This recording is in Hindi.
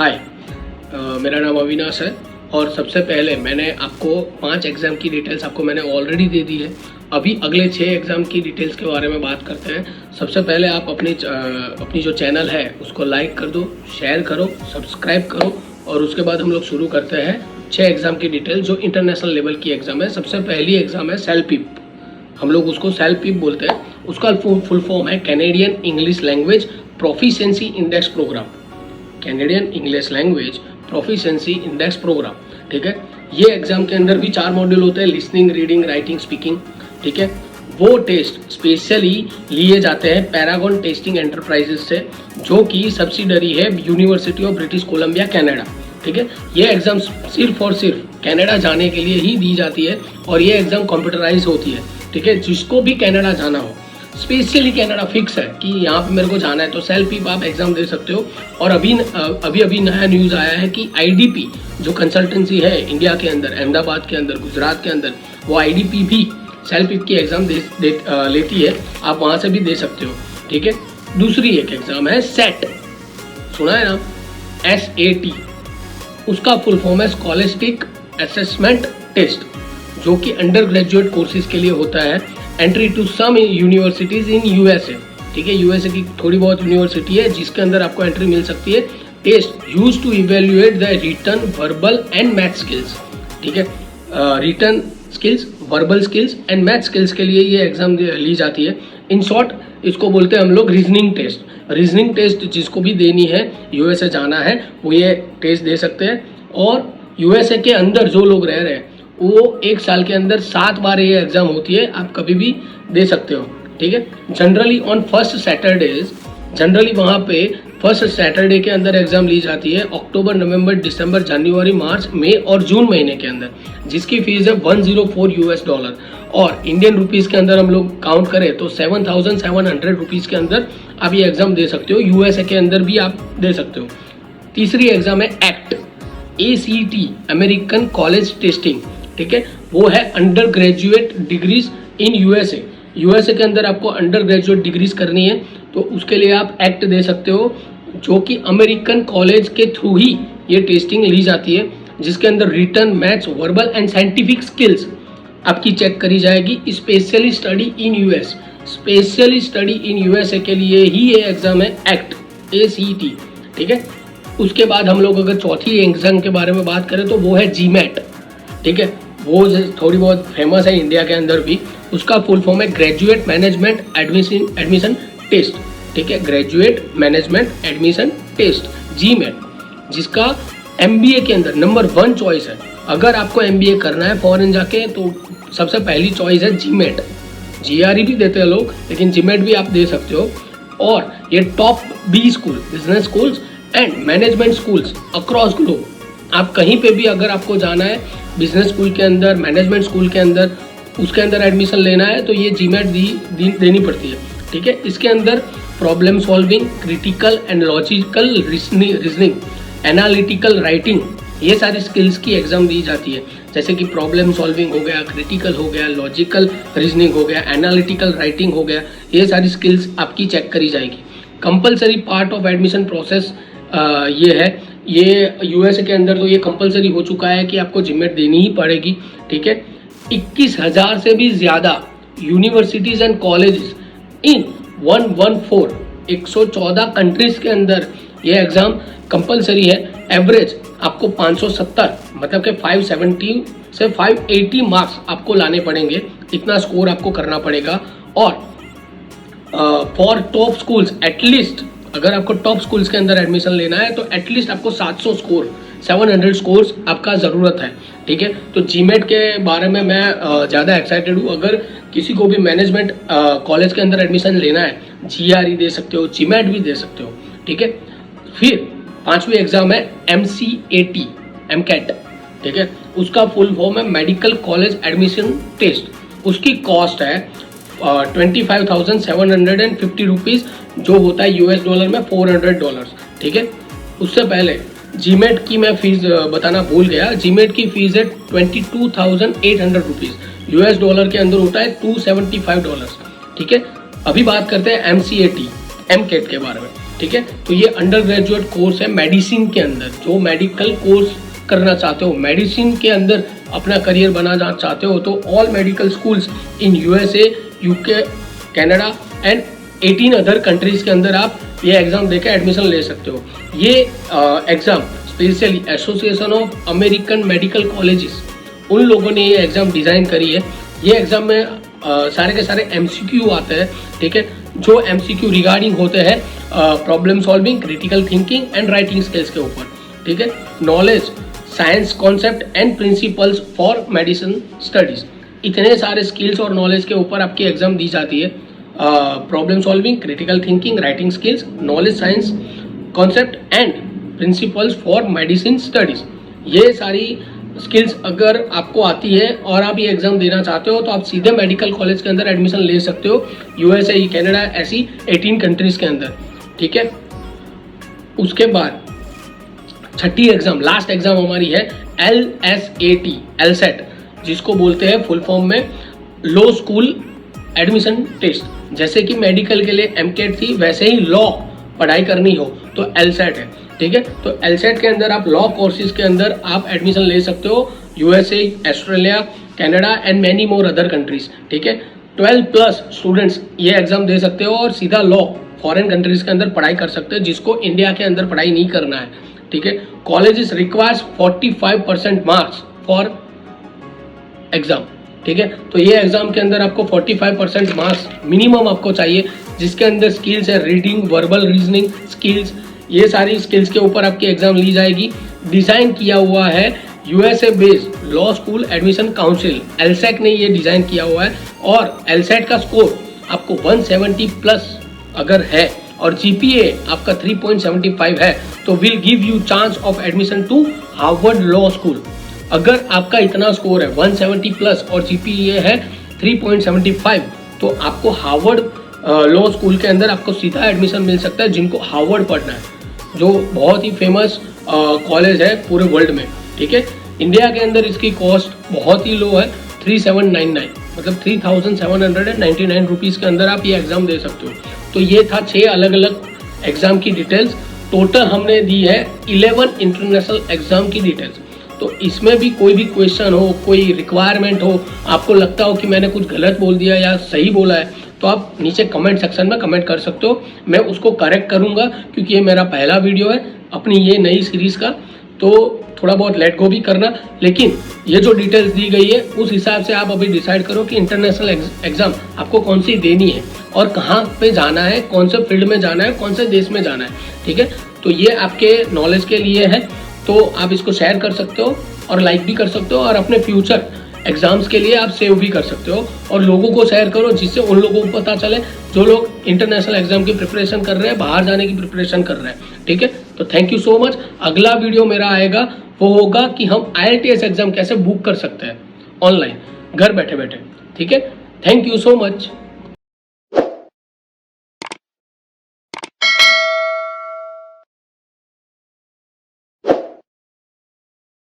हाय, मेरा नाम अविनाश है और सबसे पहले मैंने आपको 5 एग्ज़ाम की डिटेल्स आपको मैंने ऑलरेडी दे दी है। अभी अगले 6 एग्ज़ाम की डिटेल्स के बारे में बात करते हैं। सबसे पहले आप अपनी जो चैनल है उसको लाइक कर दो, शेयर करो, सब्सक्राइब करो और उसके बाद हम लोग शुरू करते हैं 6 एग्ज़ाम की डिटेल जो इंटरनेशनल लेवल की एग्ज़ाम है। सबसे पहली एग्ज़ाम है सेलपीप, हम लोग उसको सेलपीप बोलते हैं। उसका फुल फॉर्म है Canadian English language proficiency index program. Canadian English language proficiency index program, ठीक है। ये एग्जाम के अंदर भी 4 मॉड्यूल होते हैं, लिसनिंग, रीडिंग, राइटिंग, स्पीकिंग, ठीक है। वो टेस्ट स्पेशली लिए जाते हैं पैरागॉन टेस्टिंग एंटरप्राइजेस से, जो कि सब्सिडरी है university of British Columbia Canada, ठीक है। ये एग्जाम सिर्फ और सिर्फ कनाडा जाने के लिए ही दी जाती है और ये एग्जाम कंप्यूटराइज होती है, ठीक है। जिसको भी कनाडा जाना हो, स्पेशली कनाडा फिक्स है कि यहाँ पे मेरे को जाना है, तो सेलपीप आप एग्जाम दे सकते हो। और अभी नया न्यूज़ आया है कि आईडीपी जो कंसल्टेंसी है इंडिया के अंदर, अहमदाबाद के अंदर, गुजरात के अंदर, वो आईडीपी भी सेलपीप की एग्जाम लेती है। आप वहाँ से भी दे सकते हो, ठीक है। दूसरी एक एग्जाम है सेट, सुना है ना, SAT। उसका फुल फॉर्म है स्कॉलस्टिक असेसमेंट टेस्ट, जो कि अंडर ग्रेजुएट कोर्सेज के लिए होता है। Entry to some universities in USA, ठीक है। USA की थोड़ी बहुत यूनिवर्सिटी है जिसके अंदर आपको एंट्री मिल सकती है। Test use to evaluate the written, verbal and math skills, ठीक है। Written skills, verbal skills and math skills के लिए ये एग्जाम ली जाती है। इन शॉर्ट इसको बोलते हैं हम लोग रीजनिंग टेस्ट। रीजनिंग टेस्ट जिसको भी देनी है, USA जाना है, वो ये टेस्ट दे सकते हैं। और USA के अंदर जो लोग रह रहे हैं वो 1 साल के अंदर 7 बार ये एग्जाम होती है, आप कभी भी दे सकते हो, ठीक है। Generally on first Saturdays, generally वहाँ पे फर्स्ट सैटरडे के अंदर एग्जाम ली जाती है, अक्टूबर, नवंबर, दिसंबर, जनवरी, मार्च, मई और जून महीने के अंदर, जिसकी फीस है $104 और इंडियन रुपीज़ के अंदर हम लोग काउंट करें तो 7,700 रुपीज़ के अंदर आप ये एग्जाम दे सकते हो। USA के अंदर भी आप दे सकते हो। तीसरी एग्जाम है ACT, अमेरिकन कॉलेज टेस्टिंग, ठीक है। वो है अंडर ग्रेजुएट डिग्रीज इन USA के अंदर आपको अंडर ग्रेजुएट डिग्रीज करनी है, तो उसके लिए आप एक्ट दे सकते हो, जो कि अमेरिकन कॉलेज के थ्रू ही ये टेस्टिंग ली जाती है, जिसके अंदर written, maths, verbal and scientific skills आपकी चेक करी जाएगी। Specially study in US, specially study in USA के लिए ही ये एग्जाम है, एक्ट ACT, ठीक है। उसके बाद हम लोग अगर चौथी एग्जाम के बारे में बात करें तो वो है GMAT, ठीक है। वो थोड़ी बहुत फेमस है इंडिया के अंदर भी। उसका फुल फॉर्म है ग्रेजुएट मैनेजमेंट एडमिशन टेस्ट, ठीक है। Graduate management admission test, GMAT, जिसका MBA के अंदर नंबर 1 चॉइस है। अगर आपको MBA करना है फॉरेन जाके तो सबसे पहली चॉइस है GMAT। GRE भी देते हैं लोग, लेकिन GMAT भी आप दे सकते हो। और ये top B school, business schools and management schools across globe, आप कहीं पे भी अगर आपको जाना है बिजनेस स्कूल के अंदर, मैनेजमेंट स्कूल के अंदर, उसके अंदर एडमिशन लेना है तो ये GMAT देनी पड़ती है, ठीक है। इसके अंदर problem solving, critical and logical reasoning, analytical writing, ये सारी स्किल्स की एग्जाम दी जाती है। जैसे कि प्रॉब्लम सॉल्विंग हो गया, क्रिटिकल हो गया, लॉजिकल रीजनिंग हो गया, एनालिटिकल राइटिंग हो गया, ये सारी स्किल्स आपकी चेक करी जाएगी। Compulsory part of admission process ये है। ये USA के अंदर तो ये कंपलसरी हो चुका है कि आपको GMAT देनी ही पड़ेगी, ठीक है। 21,000 से भी ज़्यादा universities and colleges in 114 countries के अंदर ये एग्ज़ाम कंपलसरी है। एवरेज आपको 570, मतलब कि 570 से 580 मार्क्स आपको लाने पड़ेंगे, इतना स्कोर आपको करना पड़ेगा। और फॉर टॉप स्कूल्स एटलीस्ट, अगर आपको टॉप स्कूल्स के अंदर एडमिशन लेना है तो एटलीस्ट आपको 700 स्कोर्स आपका ज़रूरत है, ठीक है। तो GMAT के बारे में मैं ज़्यादा एक्साइटेड हूँ। अगर किसी को भी मैनेजमेंट कॉलेज के अंदर एडमिशन लेना है, GRE दे सकते हो, GMAT भी दे सकते हो, ठीक है। फिर 5वीं एग्जाम है MCAT, ठीक है। उसका फुल फॉर्म है मेडिकल कॉलेज एडमिशन टेस्ट। उसकी कॉस्ट है 25,750 रुपीज़, जो होता है US डॉलर में $400, ठीक है। उससे पहले GMAT की मैं फीस बताना भूल गया। GMAT की फीस है 22,800 रुपीज़, US डॉलर के अंदर होता है $275, ठीक है। अभी बात करते हैं MCAT के बारे में। ठीक है। तो ये अंडर ग्रेजुएट कोर्स है मेडिसिन के अंदर, जो मेडिकल कोर्स करना चाहते हो, मेडिसिन के अंदर अपना करियर बनाना चाहते हो, तो all medical schools in USA, UK, Canada and 18 other countries के अंदर आप ये एग्ज़ाम देकर एडमिशन ले सकते हो। ये exam specially association of American medical colleges, उन लोगों ने ये एग्ज़ाम डिज़ाइन करी है। ये एग्ज़ाम में सारे के सारे MCQ आते हैं, ठीक है, जो MCQ रिगार्डिंग होते हैं problem solving, critical thinking and writing skills के ऊपर, ठीक है, knowledge, science concept and principles for medicine studies, इतने सारे स्किल्स और नॉलेज के ऊपर आपकी एग्जाम दी जाती है। Problem solving, critical thinking, writing skills, knowledge, science concept and principles for medicine studies, ये सारी स्किल्स अगर आपको आती है और आप ये एग्जाम देना चाहते हो तो आप सीधे मेडिकल कॉलेज के अंदर एडमिशन ले सकते हो, USA, कनाडा, ऐसी 18 कंट्रीज के अंदर, ठीक है। उसके बाद छठी एग्जाम, लास्ट एग्जाम हमारी है LSAT, LSAT, जिसको बोलते हैं फुल फॉर्म में लॉ स्कूल एडमिशन टेस्ट। जैसे कि मेडिकल के लिए MCAT थी, वैसे ही लॉ पढ़ाई करनी हो तो LSAT है, ठीक है। तो LSAT के अंदर आप लॉ कोर्सेज के अंदर आप एडमिशन ले सकते हो, USA, Australia, Canada and many more other countries, ठीक है। 12+ स्टूडेंट्स ये एग्जाम दे सकते हो और सीधा लॉ फॉरेन कंट्रीज के अंदर पढ़ाई कर सकते हो, जिसको इंडिया के अंदर पढ़ाई नहीं करना है, ठीक है। Colleges requires 45% marks for exam, ठीक है। तो ये एग्जाम के अंदर आपको 45% मार्क्स मिनिमम आपको चाहिए, जिसके अंदर स्किल्स है रीडिंग, वर्बल, रीजनिंग स्किल्स, ये सारी स्किल्स के ऊपर आपकी एग्जाम ली जाएगी। डिज़ाइन किया हुआ है USA based law school admission council, LSAT ने ये डिज़ाइन किया हुआ है। और LSAT का स्कोर आपको 170+ अगर है और GPA आपका 3.75 है तो will give you chance of admission to Harvard law school. अगर आपका इतना स्कोर है 170+ और GPA है 3.75 तो आपको हार्वर्ड लॉ स्कूल के अंदर आपको सीधा एडमिशन मिल सकता है, जिनको हार्वर्ड पढ़ना है, जो बहुत ही फेमस कॉलेज है पूरे वर्ल्ड में, ठीक है। इंडिया के अंदर इसकी कॉस्ट बहुत ही लो है, 3799, मतलब 3799 रुपीज़ के अंदर आप ये एग्ज़ाम दे सकते हो। तो ये था 6 अलग अलग एग्ज़ाम की डिटेल्स। टोटल हमने दी है 11 इंटरनेशनल एग्ज़ाम की डिटेल्स। तो इसमें भी कोई भी क्वेश्चन हो, कोई रिक्वायरमेंट हो, आपको लगता हो कि मैंने कुछ गलत बोल दिया या सही बोला है, तो आप नीचे कमेंट सेक्शन में कमेंट कर सकते हो, मैं उसको करेक्ट करूंगा, क्योंकि ये मेरा पहला वीडियो है अपनी ये नई सीरीज़ का। तो थोड़ा बहुत लेट गो भी करना, लेकिन ये जो डिटेल्स दी गई है उस हिसाब से आप अभी डिसाइड करो कि इंटरनेशनल एग्ज़ाम आपको कौन सी देनी है और कहाँ पे जाना है, कौन से फील्ड में जाना है, कौन से देश में जाना है, ठीक है। तो ये आपके नॉलेज के लिए है, तो आप इसको शेयर कर सकते हो और लाइक भी कर सकते हो, और अपने फ्यूचर एग्जाम्स के लिए आप सेव भी कर सकते हो और लोगों को शेयर करो, जिससे उन लोगों को पता चले जो लोग इंटरनेशनल एग्जाम की प्रिपरेशन कर रहे हैं, बाहर जाने की प्रिपरेशन कर रहे हैं, ठीक है। तो थैंक यू सो मच। अगला वीडियो मेरा आएगा, वो होगा कि हम IELTS एग्जाम कैसे बुक कर सकते हैं ऑनलाइन घर बैठे बैठे, ठीक है। Thank you so much.